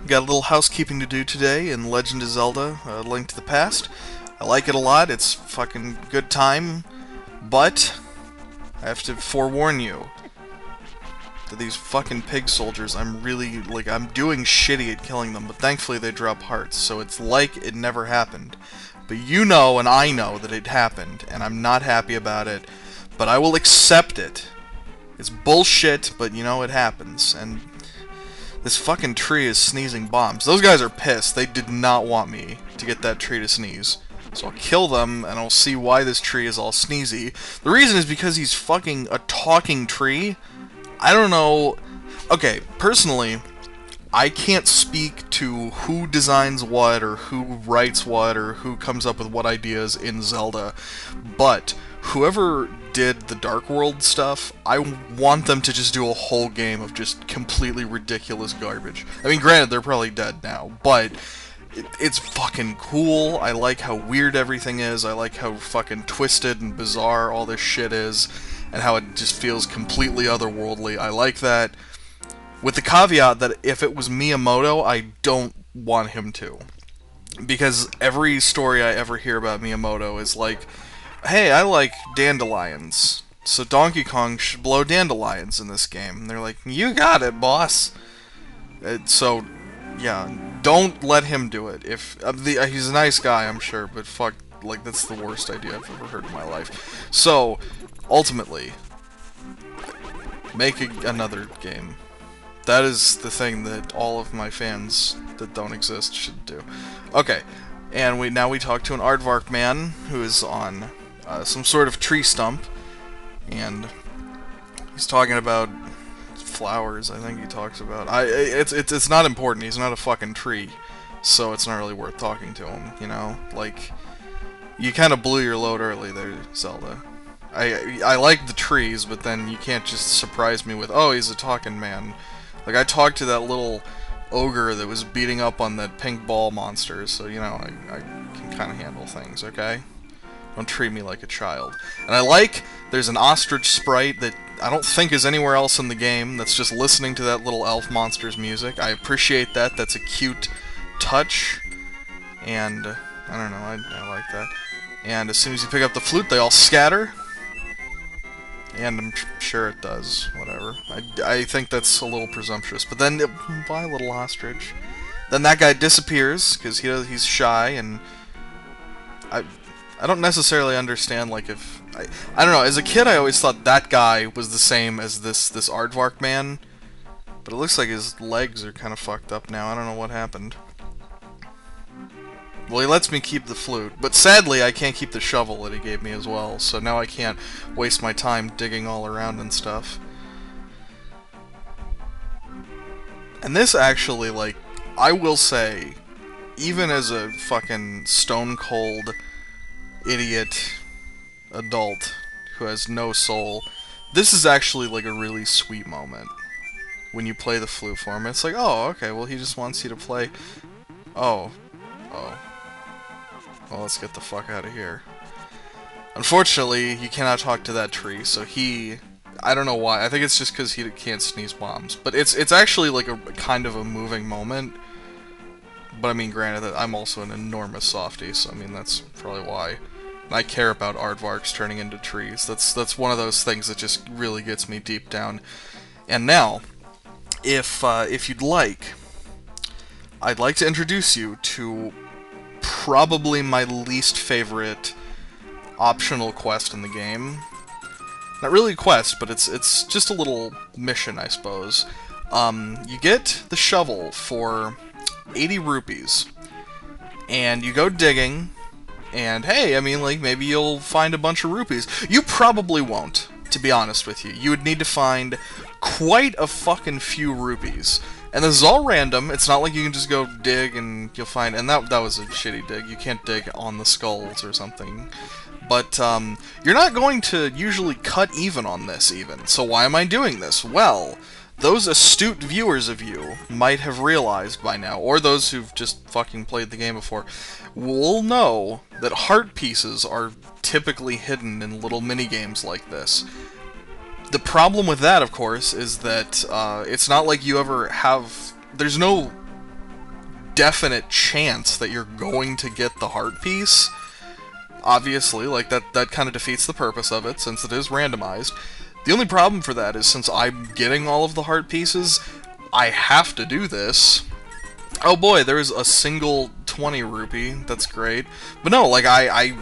Got a little housekeeping to do today in Legend of Zelda, A Link to the Past. I like it a lot, it's fucking good time, but I have to forewarn you that these fucking pig soldiers, I'm doing shitty at killing them, but thankfully they drop hearts, so it's like it never happened. But you know and I know that it happened, and I'm not happy about it, but I will accept it. It's bullshit, but you know, it happens, and this fucking tree is sneezing bombs. Those guys are pissed. They did not want me to get that tree to sneeze. So I'll kill them, and I'll see why this tree is all sneezy. The reason is because he's fucking a talking tree. I don't know. Okay, personally, I can't speak to who designs what, or who writes what, or who comes up with what ideas in Zelda, but whoever did the Dark World stuff, I want them to just do a whole game of just completely ridiculous garbage. I mean, granted, they're probably dead now, but it's fucking cool. I like how weird everything is. I like how fucking twisted and bizarre all this shit is, and how it just feels completely otherworldly. I like that. With the caveat that if it was Miyamoto, I don't want him to. Because every story I ever hear about Miyamoto is like, hey, I like dandelions, so Donkey Kong should blow dandelions in this game. And they're like, you got it, boss. So, yeah, don't let him do it. If he's a nice guy, I'm sure, but fuck, like, that's the worst idea I've ever heard in my life. So, ultimately, make another game. That is the thing that all of my fans that don't exist should do. Okay, and now we talk to an aardvark man who is on some sort of tree stump, and he's talking about flowers. I think he talks about. It's not important. He's not a fucking tree, so it's not really worth talking to him. You know, like, you kind of blew your load early there, Zelda. I like the trees, but then you can't just surprise me with, oh, he's a talking man. Like, I talked to that little ogre that was beating up on that pink ball monster, so, you know, I can kind of handle things, okay? Don't treat me like a child. And I like, there's an ostrich sprite that I don't think is anywhere else in the game that's just listening to that little elf monster's music. I appreciate that. That's a cute touch. And, I don't know, I like that. And as soon as you pick up the flute, they all scatter. And I'm sure it does. Whatever. I think that's a little presumptuous. But then, bye, little ostrich. Then that guy disappears, because he's shy, and I don't necessarily understand, like, if... I don't know, as a kid I always thought that guy was the same as this aardvark man, but it looks like his legs are kind of fucked up now. I don't know what happened. Well, he lets me keep the flute, but sadly I can't keep the shovel that he gave me as well, so now I can't waste my time digging all around and stuff. And this actually, like, I will say, even as a fucking stone-cold idiot adult who has no soul, this is actually like a really sweet moment when you play the flute for him. It's like, oh, okay, well, he just wants you to play. Oh. Well, let's get the fuck out of here. Unfortunately, you cannot talk to that tree, so I don't know why. I think it's just because he can't sneeze bombs. But it's actually like a kind of a moving moment. But I mean, granted, that I'm also an enormous softie, so I mean, that's probably why. I care about aardvarks turning into trees. That's one of those things that just really gets me deep down. And now, if you'd like, I'd like to introduce you to probably my least favorite optional quest in the game. Not really a quest, but it's just a little mission, I suppose. You get the shovel for 80 rupees, and you go digging. And hey, I mean, like, maybe you'll find a bunch of rupees. You probably won't, to be honest with you. You would need to find quite a fucking few rupees. And this is all random. It's not like you can just go dig and you'll find... And that was a shitty dig. You can't dig on the skulls or something. But, you're not going to usually cut even on this, even. So why am I doing this? Well, those astute viewers of you might have realized by now, or those who've just fucking played the game before, will know that heart pieces are typically hidden in little mini-games like this. The problem with that, of course, is that it's not like you ever have... There's no definite chance that you're going to get the heart piece, obviously, like, that kind of defeats the purpose of it, since it is randomized. The only problem for that is, since I'm getting all of the heart pieces, I have to do this. Oh boy, there's a single 20 rupee, that's great. But no, like, I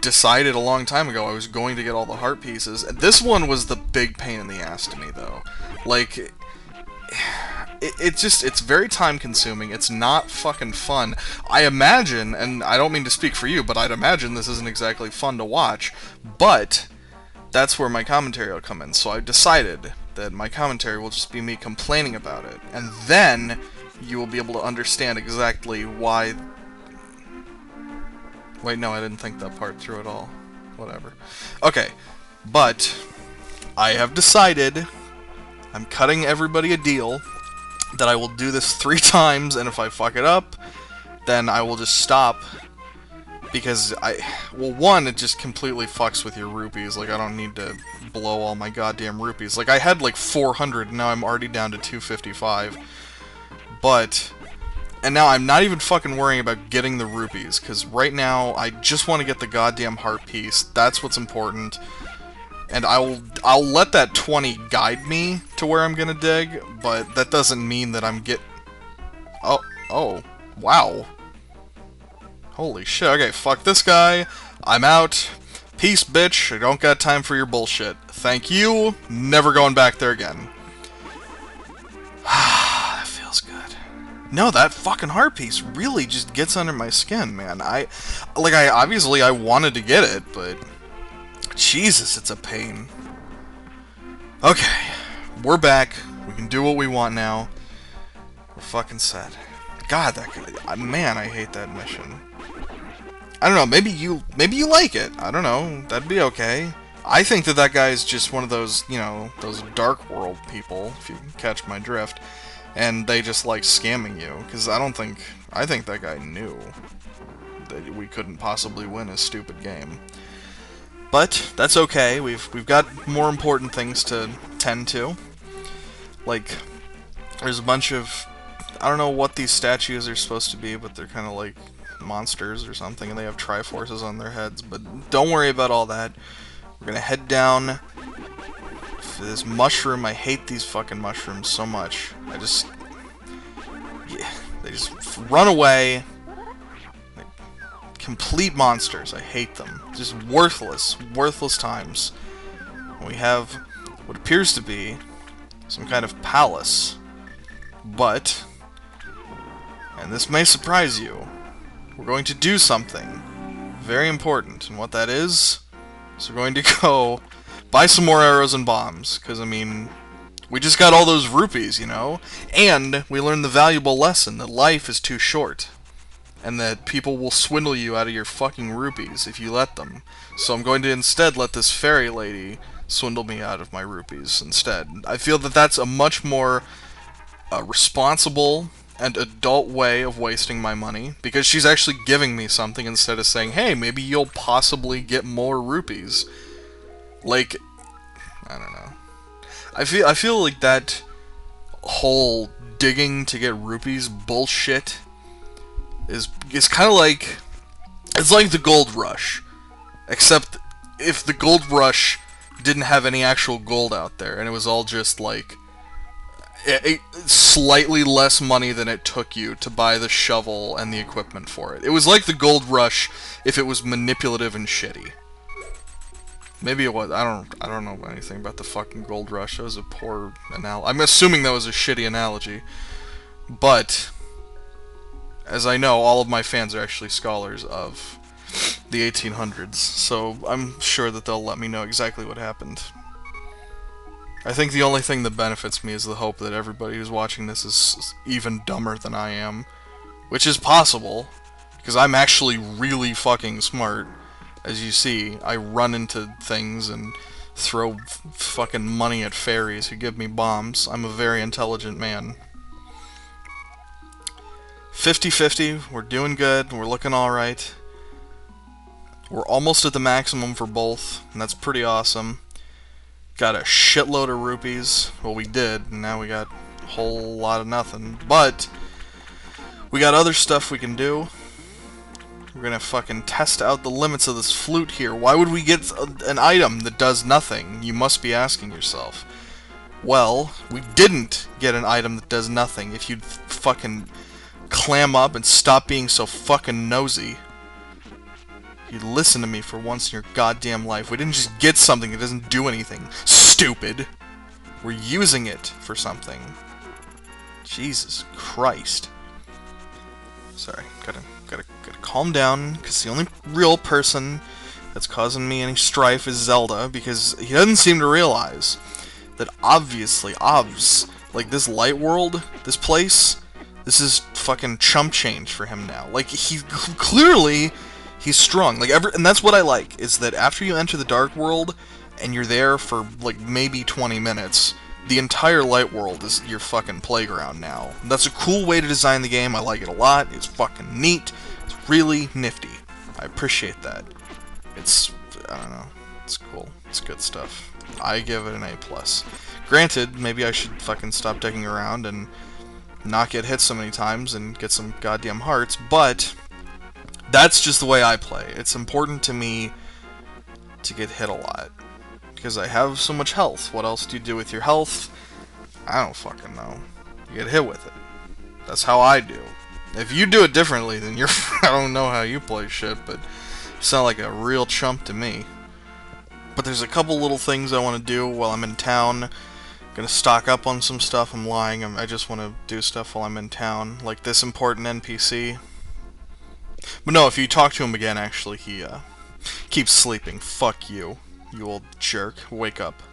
decided a long time ago I was going to get all the heart pieces. This one was the big pain in the ass to me, though. Like, it's very time consuming. It's not fucking fun. I imagine, and I don't mean to speak for you, but I'd imagine this isn't exactly fun to watch, but that's where my commentary will come in. So I decided that my commentary will just be me complaining about it, and then you will be able to understand exactly why... Wait, no, I didn't think that part through at all. Whatever. Okay, but I have decided, I'm cutting everybody a deal, that I will do this 3 times, and if I fuck it up, then I will just stop, because well, one, it just completely fucks with your rupees. Like, I don't need to blow all my goddamn rupees. Like, I had like 400, and now I'm already down to 255. But, and now I'm not even fucking worrying about getting the rupees, because right now, I just want to get the goddamn heart piece. That's what's important. And I'll let that 20 guide me to where I'm gonna dig, but that doesn't mean that I'm oh, wow. Holy shit, okay, fuck this guy. I'm out. Peace, bitch. I don't got time for your bullshit. Thank you. Never going back there again. That feels good. No, that fucking heart piece really just gets under my skin, man. Obviously I wanted to get it, but Jesus, it's a pain. Okay, we're back. We can do what we want now. We're fucking set. God, that guy, man, I hate that mission. I don't know, maybe you like it. I don't know, that'd be okay. I think that guy is just one of those, you know, those dark world people, if you catch my drift, and they just like scamming you, because I think that guy knew that we couldn't possibly win a stupid game. But that's okay. We've got more important things to tend to. Like, there's a bunch of, I don't know what these statues are supposed to be, but they're kind of like monsters or something, and they have triforces on their heads. But don't worry about all that. We're gonna head down for this mushroom. I hate these fucking mushrooms so much. They just run away. Complete monsters. I hate them. Just worthless times. We have what appears to be some kind of palace. But, and this may surprise you, we're going to do something very important. And what that is we're going to go buy some more arrows and bombs. Because, I mean, we just got all those rupees, you know? And we learned the valuable lesson that life is too short. And that people will swindle you out of your fucking rupees if you let them. So I'm going to instead let this fairy lady swindle me out of my rupees instead. I feel that that's a much more responsible and adult way of wasting my money, because she's actually giving me something instead of saying, hey, maybe you'll possibly get more rupees. Like, I don't know. I feel like that whole digging to get rupees bullshit is kind of like, it's like the gold rush, except if the gold rush didn't have any actual gold out there, and it was all just like slightly less money than it took you to buy the shovel and the equipment for it. It was like the gold rush if it was manipulative and shitty. Maybe it was. I don't know anything about the fucking gold rush. That was a poor analogy. I'm assuming that was a shitty analogy, but as I know, all of my fans are actually scholars of the 1800s, so I'm sure that they'll let me know exactly what happened. I think the only thing that benefits me is the hope that everybody who's watching this is even dumber than I am, which is possible, because I'm actually really fucking smart. As you see, I run into things and throw fucking money at fairies who give me bombs. I'm a very intelligent man. 50-50, we're doing good, we're looking alright. We're almost at the maximum for both, and that's pretty awesome. Got a shitload of rupees. Well, we did, and now we got a whole lot of nothing. But We got other stuff we can do. We're gonna fucking test out the limits of this flute here. Why would we get an item that does nothing? You must be asking yourself. Well, we didn't get an item that does nothing. If you'd fucking clam up and stop being so fucking nosy. You'd listen to me for once in your goddamn life. We didn't just get something that doesn't do anything. Stupid! We're using it for something. Jesus Christ. Sorry, gotta calm down, because the only real person that's causing me any strife is Zelda, because he doesn't seem to realize that obviously, like this light world, this place, this is fucking chump change for him now. Like, clearly, he's strong. Like, and that's what I like, is that after you enter the dark world, and you're there for, like, maybe 20 minutes, the entire light world is your fucking playground now. And that's a cool way to design the game. I like it a lot. It's fucking neat. It's really nifty. I appreciate that. It's, I don't know, it's cool. It's good stuff. I give it an A+. Granted, maybe I should fucking stop digging around and not get hit so many times and get some goddamn hearts, but that's just the way I play. It's important to me to get hit a lot, because I have so much health. What else do you do with your health? I don't fucking know. You get hit with it. That's how I do. If you do it differently, then you're I don't know how you play shit, but you sound like a real chump to me. But there's a couple little things I want to do while I'm in town. Gonna stock up on some stuff. I'm lying. I just want to do stuff while I'm in town, like this important NPC. But no, if you talk to him again, actually, he keeps sleeping. Fuck you, you old jerk. Wake up.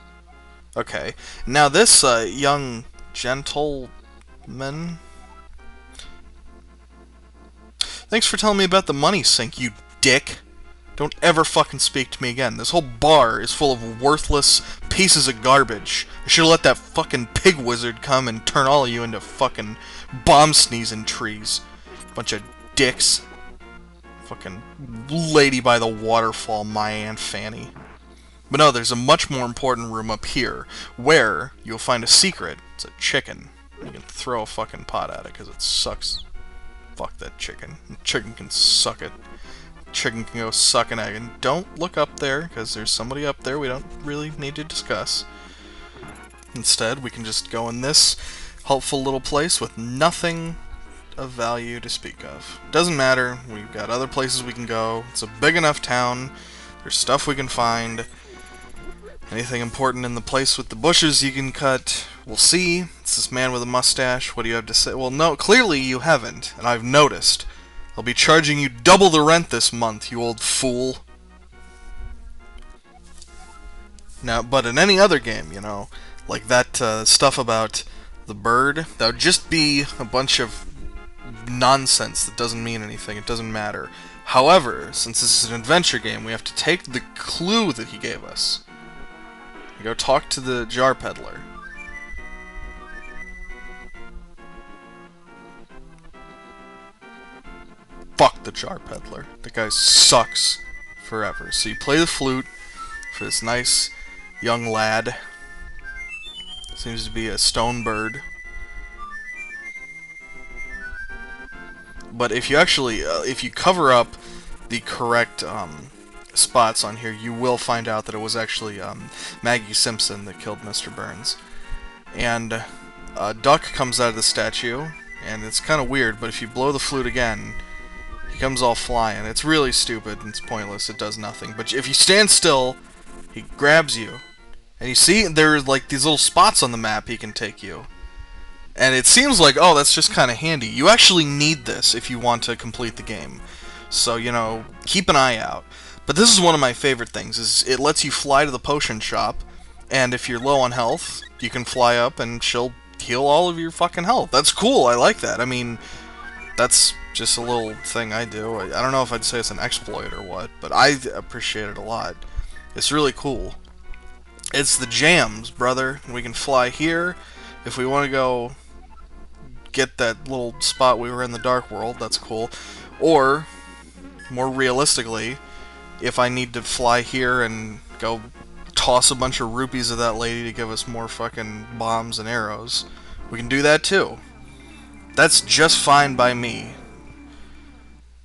Okay. Now this young gentleman. Thanks for telling me about the money sink, you dick. Don't ever fucking speak to me again. This whole bar is full of worthless pieces of garbage. I should've let that fucking pig wizard come and turn all of you into fucking bomb sneezing trees. Bunch of dicks. Fucking lady by the waterfall, my Aunt Fanny. But no, there's a much more important room up here, where you'll find a secret. It's a chicken. You can throw a fucking pot at it, because it sucks. Fuck that chicken. The chicken can suck it. Chicken can go suck an egg. And don't look up there, because there's somebody up there we don't really need to discuss. Instead, we can just go in this helpful little place with nothing of value to speak of. Doesn't matter. We've got other places we can go. It's a big enough town. There's stuff we can find. Anything important in the place with the bushes you can cut. We'll see. It's this man with a mustache. What do you have to say? Well, no, clearly you haven't, and I've noticed. I'll be charging you double the rent this month, you old fool. Now, but in any other game, you know, like that stuff about the bird, that would just be a bunch of nonsense that doesn't mean anything. It doesn't matter. However, since this is an adventure game, we have to take the clue that he gave us. We go talk to the jar peddler. Fuck the jar peddler. The guy sucks forever. So you play the flute for this nice young lad. Seems to be a stone bird. But if you actually, if you cover up the correct spots on here, you will find out that it was actually Maggie Simpson that killed Mr. Burns. And a duck comes out of the statue, and it's kind of weird, but if you blow the flute again, he comes all flying. It's really stupid, and it's pointless, it does nothing. But if you stand still, he grabs you. And you see, there's like these little spots on the map he can take you. And it seems like, oh, that's just kind of handy. You actually need this if you want to complete the game. So, you know, keep an eye out. But this is one of my favorite things, is it lets you fly to the potion shop, and if you're low on health, you can fly up and she'll heal all of your fucking health. That's cool, I like that. I mean, that's just a little thing I do. I don't know if I'd say it's an exploit or what, but I appreciate it a lot. It's really cool. It's the jams, brother. We can fly here. If we want to go get that little spot we were in the Dark World, that's cool. Or, more realistically, if I need to fly here and go toss a bunch of rupees at that lady to give us more fucking bombs and arrows, we can do that too. That's just fine by me.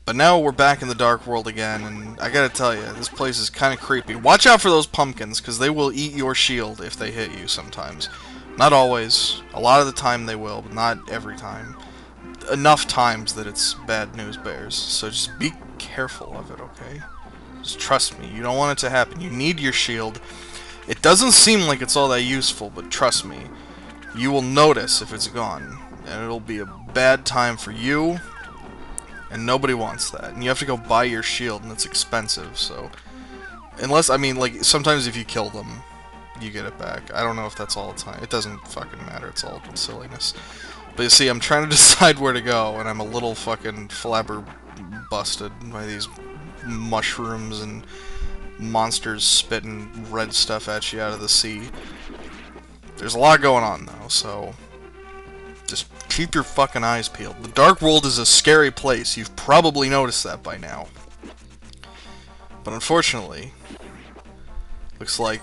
But now we're back in the Dark World again, and I gotta tell you, this place is kind of creepy. Watch out for those pumpkins, because they will eat your shield if they hit you sometimes. Not always. A lot of the time they will, but not every time. Enough times that it's bad news bears. So just be careful of it, okay? Just trust me. You don't want it to happen. You need your shield. It doesn't seem like it's all that useful, but trust me. You will notice if it's gone. And it'll be a bad time for you. And nobody wants that. And you have to go buy your shield, and it's expensive, so... Unless, I mean, like, sometimes if you kill them, you get it back. I don't know if that's all the time. It doesn't fucking matter. It's all silliness. But you see, I'm trying to decide where to go, and I'm a little fucking flabbergasted by these mushrooms and monsters spitting red stuff at you out of the sea. There's a lot going on, though, so... Just keep your fucking eyes peeled. The Dark World is a scary place. You've probably noticed that by now. But unfortunately, looks like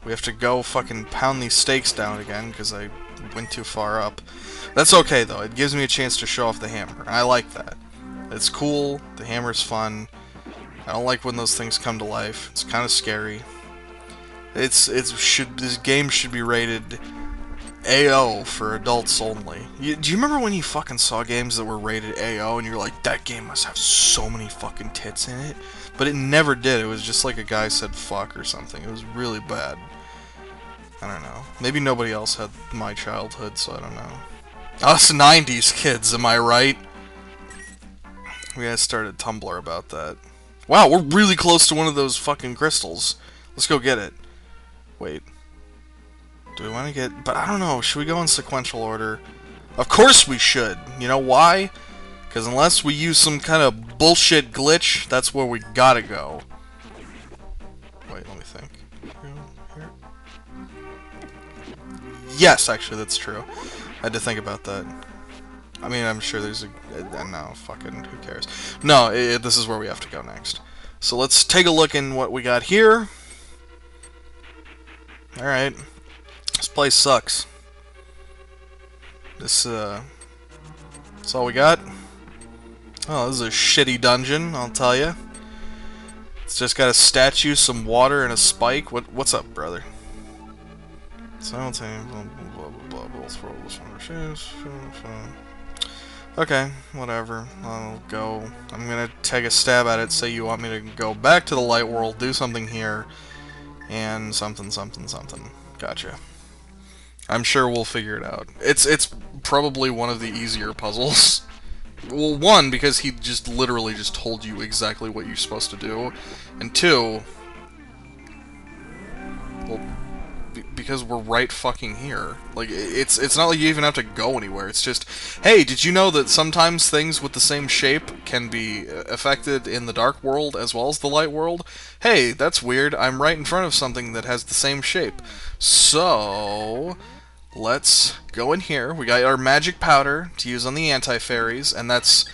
we have to go fucking pound these stakes down again because I went too far up. That's okay, though. It gives me a chance to show off the hammer. I like that. It's cool. The hammer's fun. I don't like when those things come to life. It's kind of scary. This game should be rated AO for adults only. Do you remember when you fucking saw games that were rated AO and you're like, that game must have so many fucking tits in it? But it never did. It was just like a guy said fuck or something. It was really bad. I don't know. Maybe nobody else had my childhood, so I don't know. Us 90s kids, am I right? We gotta start a Tumblr about that. Wow, we're really close to one of those fucking crystals. Let's go get it. Wait. Do we want to get... But I don't know. Should we go in sequential order? Of course we should. You know why? Because unless we use some kind of bullshit glitch, that's where we gotta go. Wait, let me think. Here. Yes, actually, that's true. I had to think about that. I mean, I'm sure there's a... no, fucking, who cares? No, this is where we have to go next. So let's take a look in what we got here. Alright. This place sucks. That's all we got. Oh, this is a shitty dungeon, I'll tell you. It's just got a statue, some water, and a spike. What's up, brother? Okay, whatever. I'll go. I'm gonna take a stab at it. Say you want me to go back to the light world, do something here, and something. Gotcha. I'm sure we'll figure it out. It's probably one of the easier puzzles. Well, one, because he just literally just told you exactly what you're supposed to do, and two, well, because we're right fucking here. Like, it's not like you even have to go anywhere. It's just, hey, did you know that sometimes things with the same shape can be affected in the Dark World as well as the Light World? Hey, that's weird. I'm right in front of something that has the same shape. So... let's go in here. We got our magic powder to use on the anti-fairies, and that's...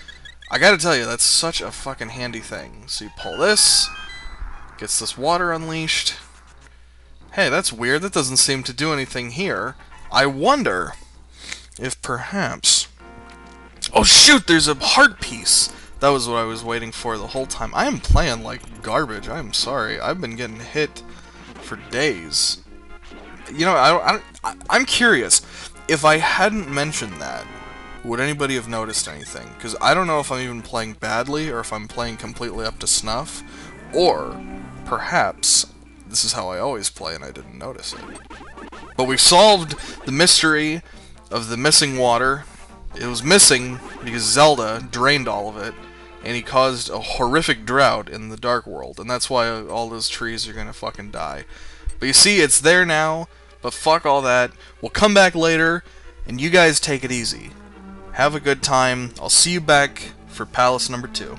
I gotta tell you, that's such a fucking handy thing. So you pull this, gets this water unleashed. Hey, that's weird. That doesn't seem to do anything here. I wonder if perhaps... oh shoot, there's a heart piece! That was what I was waiting for the whole time. I am playing like garbage. I'm sorry. I've been getting hit for days. You know, I'm curious. If I hadn't mentioned that, would anybody have noticed anything? Because I don't know if I'm even playing badly, or if I'm playing completely up to snuff, or perhaps this is how I always play and I didn't notice it. But we've solved the mystery of the missing water. It was missing because Zelda drained all of it, and he caused a horrific drought in the Dark World, and that's why all those trees are gonna fucking die. But you see, it's there now, but fuck all that. We'll come back later, and you guys take it easy. Have a good time. I'll see you back for Palace number 2.